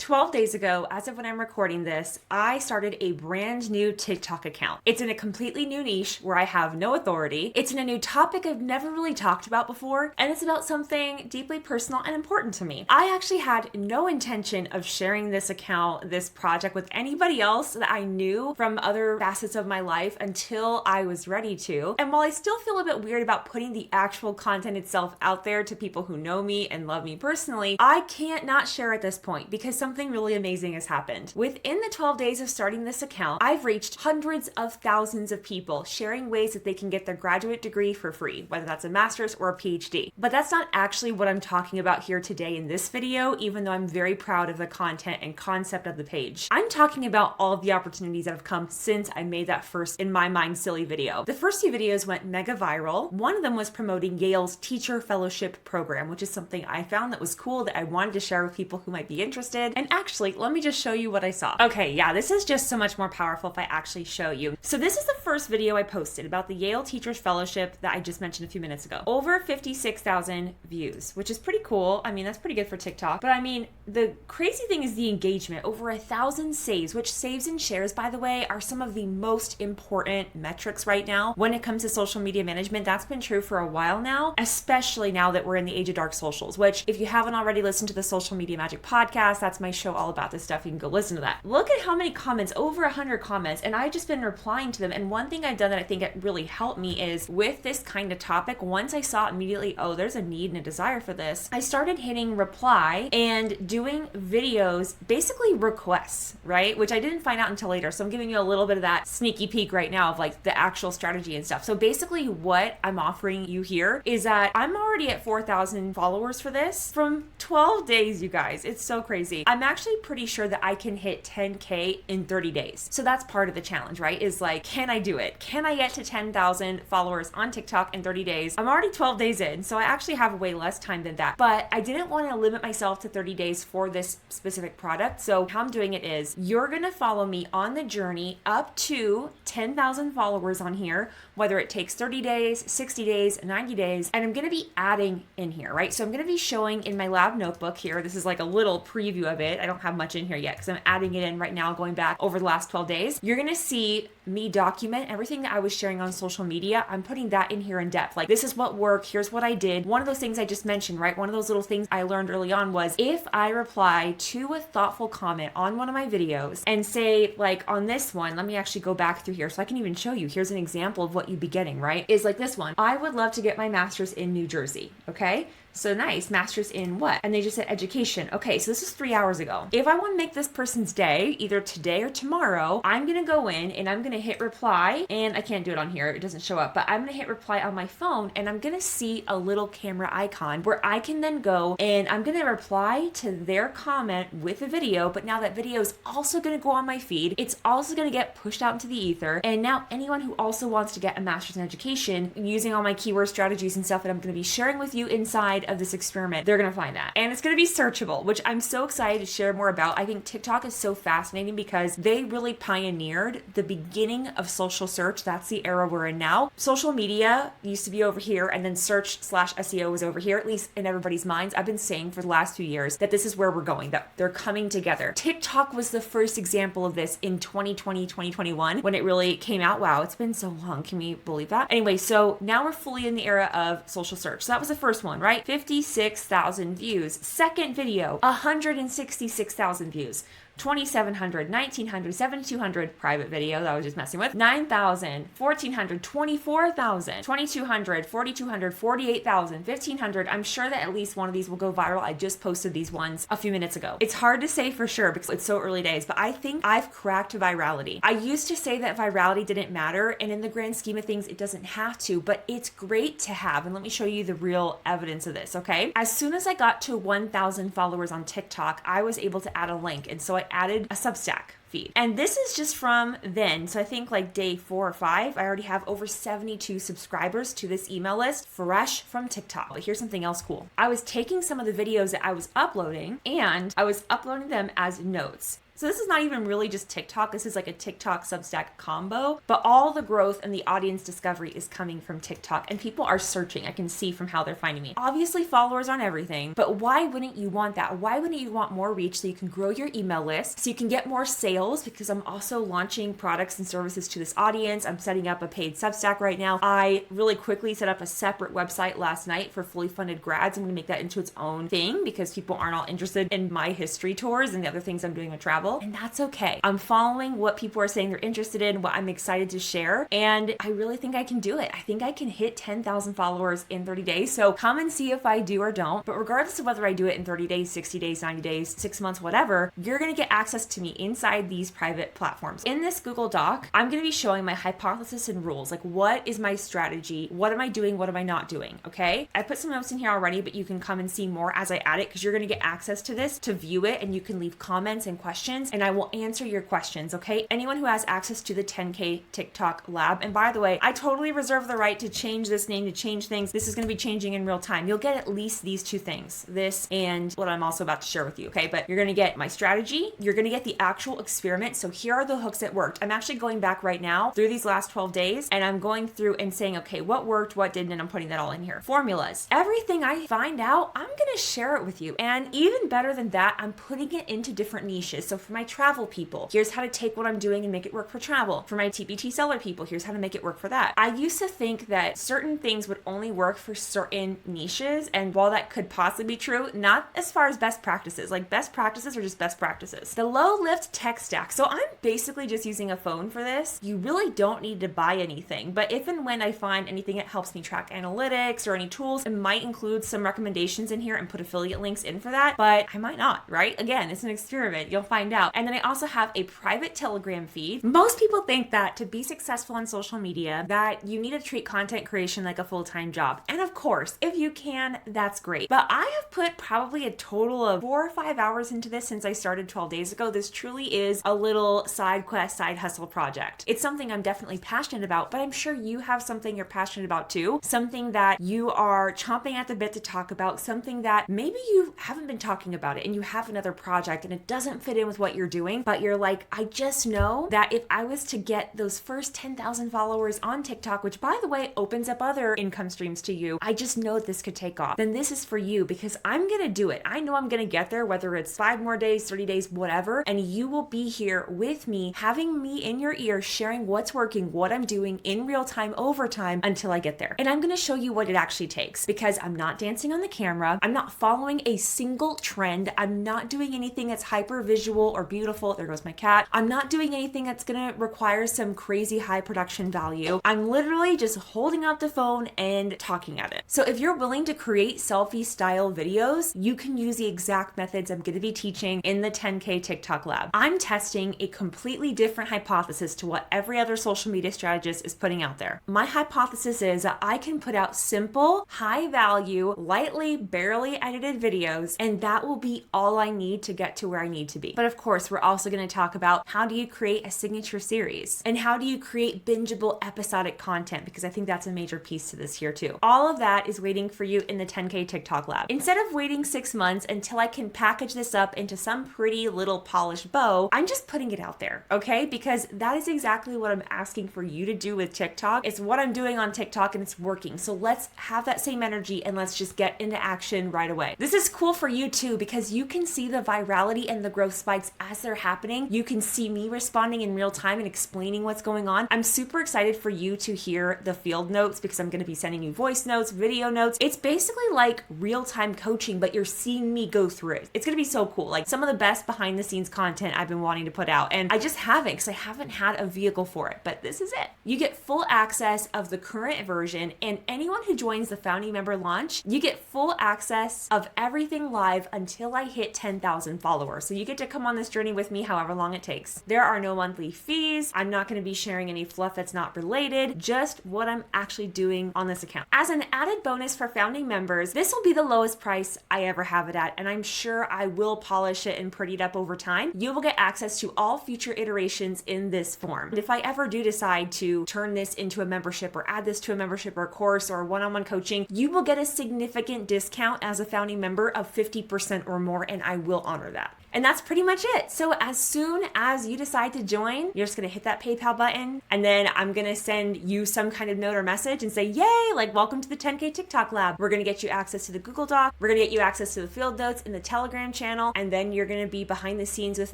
12 days ago, as of when I'm recording this, I started a brand new TikTok account. It's in a completely new niche where I have no authority. It's in a new topic I've never really talked about before, and it's about something deeply personal and important to me. I actually had no intention of sharing this account, this project with anybody else that I knew from other facets of my life until I was ready to. And while I still feel a bit weird about putting the actual content itself out there to people who know me and love me personally, I can't not share at this point because something really amazing has happened. Within the 12 days of starting this account, I've reached hundreds of thousands of people sharing ways that they can get their graduate degree for free, whether that's a master's or a PhD. But that's not actually what I'm talking about here today in this video, even though I'm very proud of the content and concept of the page. I'm talking about all of the opportunities that have come since I made that first, in my mind, silly video. The first few videos went mega viral. One of them was promoting Yale's Teacher Fellowship program, which is something I found that was cool that I wanted to share with people who might be interested. And actually, let me just show you what I saw. Okay, yeah, this is just so much more powerful if I actually show you. So this is the first video I posted about the Yale Teachers Fellowship that I just mentioned a few minutes ago. Over 56,000 views, which is pretty cool. I mean, that's pretty good for TikTok. But I mean, the crazy thing is the engagement. Over 1,000 saves, which saves and shares, by the way, are some of the most important metrics right now when it comes to social media management. That's been true for a while now, especially now that we're in the age of dark socials, which if you haven't already listened to the Social Media Magic podcast, that's my show all about this stuff. You can go listen to that. Look at how many comments, over 100 comments, and I've just been replying to them. And one thing I've done that I think it really helped me is with this kind of topic, once I saw immediately, oh, there's a need and a desire for this, I started hitting reply and doing videos, basically requests, right? Which I didn't find out until later. So I'm giving you a little bit of that sneaky peek right now of like the actual strategy and stuff. So basically what I'm offering you here is that I'm already at 4,000 followers for this from 12 days, you guys. It's so crazy. I'm actually pretty sure that I can hit 10K in 30 days. So that's part of the challenge, right? Is like, can I do it? Can I get to 10,000 followers on TikTok in 30 days? I'm already 12 days in, so I actually have way less time than that. But I didn't want to limit myself to 30 days for this specific product. So how I'm doing it is you're going to follow me on the journey up to 10,000 followers on here, whether it takes 30 days, 60 days, 90 days, and I'm going to be adding in here, right? So I'm going to be showing in my lab notebook here. This is like a little preview of it. I don't have much in here yet because I'm adding it in right now, going back over the last 12 days. You're going to see me document everything that I was sharing on social media. I'm putting that in here in depth. Like, this is what worked. Here's what I did. One of those things I just mentioned, right? One of those little things I learned early on was if I reply to a thoughtful comment on one of my videos and say, like on this one, let me actually go back through here so I can even show you. Here's an example of what you'd be getting, right? Is like this one. I would love to get my master's in New Jersey. Okay. So nice, master's in what? And they just said education. Okay, so this is 3 hours ago. If I want to make this person's day, either today or tomorrow, I'm going to go in and I'm going to hit reply, and I can't do it on here, it doesn't show up, but I'm going to hit reply on my phone and I'm going to see a little camera icon where I can then go and I'm going to reply to their comment with a video, but now that video is also going to go on my feed. It's also going to get pushed out into the ether. And now anyone who also wants to get a master's in education using all my keyword strategies and stuff that I'm going to be sharing with you inside of this experiment, they're going to find that. And it's going to be searchable, which I'm so excited to share more about. I think TikTok is so fascinating because they really pioneered the beginning of social search. That's the era we're in now. Social media used to be over here and then search/SEO was over here, at least in everybody's minds. I've been saying for the last few years that this is where we're going, that they're coming together. TikTok was the first example of this in 2020, 2021 when it really came out. Wow, it's been so long. Can we believe that? Anyway, so now we're fully in the era of social search. So that was the first one, right? 56,000 views. Second video, 166,000 views. 2,700, 1,900, 7,200, private video that I was just messing with, 9,000, 1,400, 24,000, 2,200, 4,200, 48,000, 1,500. I'm sure that at least one of these will go viral. I just posted these ones a few minutes ago. It's hard to say for sure because it's so early days, but I think I've cracked virality. I used to say that virality didn't matter, and in the grand scheme of things, it doesn't have to, but it's great to have. And let me show you the real evidence of this, okay? As soon as I got to 1,000 followers on TikTok, I was able to add a link, and so I added a SUBSTACK feed. And this is just from then. So I think like day 4 or 5, I already have over 72 subscribers to this email list fresh from TikTok. But here's something else cool. I was taking some of the videos that I was uploading and I was uploading them as notes. So this is not even really just TikTok. This is like a TikTok SUBSTACK combo, but all the growth and the audience discovery is coming from TikTok, and people are searching. I can see from how they're finding me. Obviously, followers aren't everything, but why wouldn't you want that? Why wouldn't you want more reach so you can grow your email list, so you can get more sales? Because I'm also launching products and services to this audience. I'm setting up a paid Substack right now. I really quickly set up a separate website last night for fully funded grads. I'm going to make that into its own thing because people aren't all interested in my history tours and the other things I'm doing with travel, and that's okay. I'm following what people are saying they're interested in, what I'm excited to share, and I really think I can do it. I think I can hit 10,000 followers in 30 days. So come and see if I do or don't. But regardless of whether I do it in 30 days, 60 days, 90 days, 6 months, whatever, you're going to get access to me inside these private platforms. In this Google Doc, I'm going to be showing my hypothesis and rules. Like, what is my strategy? What am I doing? What am I not doing? Okay. I put some notes in here already, but you can come and see more as I add it because you're going to get access to this to view it, and you can leave comments and questions, and I will answer your questions. Okay. Anyone who has access to the 10K TikTok lab. And by the way, I totally reserve the right to change this name, to change things. This is going to be changing in real time. You'll get at least these two things, this and what I'm also about to share with you. Okay. But you're going to get my strategy. You're going to get the actual experiment. So here are the hooks that worked. I'm actually going back right now through these last 12 days, and I'm going through and saying, okay, what worked, what didn't, and I'm putting that all in here. Formulas. Everything I find out, I'm going to share it with you. And even better than that, I'm putting it into different niches. So for my travel people, here's how to take what I'm doing and make it work for travel. For my TPT seller people, here's how to make it work for that. I used to think that certain things would only work for certain niches, and while that could possibly be true, not as far as best practices. Like, best practices are just best practices. The low lift tech stack. So I'm basically just using a phone for this. You really don't need to buy anything, but if and when I find anything that helps me track analytics or any tools, it might include some recommendations in here and put affiliate links in for that, but I might not, right? Again, it's an experiment. You'll find out. And then I also have a private Telegram feed. Most people think that to be successful on social media, that you need to treat content creation like a full-time job. And of course, if you can, that's great. But I have put probably a total of 4 or 5 hours into this since I started 12 days ago. This truly is a little side quest, side hustle project. It's something I'm definitely passionate about, but I'm sure you have something you're passionate about too. Something that you are chomping at the bit to talk about, something that maybe you haven't been talking about it and you have another project and it doesn't fit in with what you're doing, but you're like, I just know that if I was to get those first 10,000 followers on TikTok, which by the way, opens up other income streams to you, I just know this could take off. Then this is for you because I'm going to do it. I know I'm going to get there, whether it's 5 more days, 30 days, whatever. And you will be here with me, having me in your ear, sharing what's working, what I'm doing in real time, over time until I get there. And I'm going to show you what it actually takes because I'm not dancing on the camera. I'm not following a single trend. I'm not doing anything that's hyper visual or beautiful. There goes my cat. I'm not doing anything that's going to require some crazy high production value. I'm literally just holding up the phone and talking at it. So if you're willing to create selfie style videos, you can use the exact methods I'm going to be teaching in the 10K TikTok lab. I'm testing a completely different hypothesis to what every other social media strategist is putting out there. My hypothesis is that I can put out simple, high value, lightly, barely edited videos, and that will be all I need to get to where I need to be. But of course, we're also going to talk about how do you create a signature series and how do you create bingeable episodic content, because I think that's a major piece to this here too. All of that is waiting for you in the 10K TikTok lab. Instead of waiting 6 months until I can package this up into some pretty little polished bow, I'm just putting it out there, okay? Because that is exactly what I'm asking for you to do with TikTok. It's what I'm doing on TikTok and it's working. So let's have that same energy and let's just get into action right away. This is cool for you too because you can see the virality and the growth spikes as they're happening. You can see me responding in real time and explaining what's going on. I'm super excited for you to hear the field notes because I'm going to be sending you voice notes, video notes. It's basically like real-time coaching, but you're seeing me go through it. It's going to be so cool. Like some of the best behind the scenes content I've been wanting to put out, and I just haven't because I haven't had a vehicle for it, but this is it. You get full access of the current version, and anyone who joins the founding member launch, you get full access of everything live until I hit 10,000 followers. So you get to come on this journey with me however long it takes. There are no monthly fees. I'm not going to be sharing any fluff that's not related, just what I'm actually doing on this account. As an added bonus for founding members, this will be the lowest price I ever have it at, and I'm sure I will polish it and pretty it up over time. You will get access to all future iterations in this form. And if I ever do decide to turn this into a membership or add this to a membership or a course or one-on-one coaching, you will get a significant discount as a founding member of 50% or more, and I will honor that. And that's pretty much it. So as soon as you decide to join, you're just gonna hit that PayPal button, and then I'm gonna send you some kind of note or message and say, yay, like welcome to the 10K TikTok Lab. We're gonna get you access to the Google Doc. We're gonna get you access to the field notes in the Telegram channel, and then you're gonna be behind the scenes with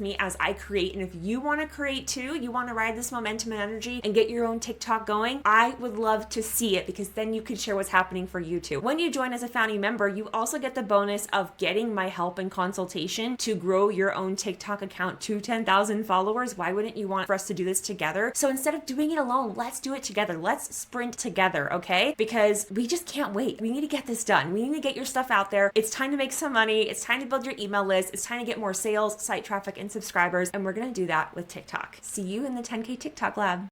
me as I create. And if you wanna create too, you wanna ride this momentum and energy and get your own TikTok going, I would love to see it, because then you can share what's happening for you too. When you join as a founding member, you also get the bonus of getting my help and consultation to grow your own TikTok account to 10,000 followers. Why wouldn't you want for us to do this together? So instead of doing it alone, let's do it together. Let's sprint together, okay? Because we just can't wait. We need to get this done. We need to get your stuff out there. It's time to make some money. It's time to build your email list. It's time to get more sales, site traffic, and subscribers. And we're going to do that with TikTok. See you in the 10K TikTok Lab.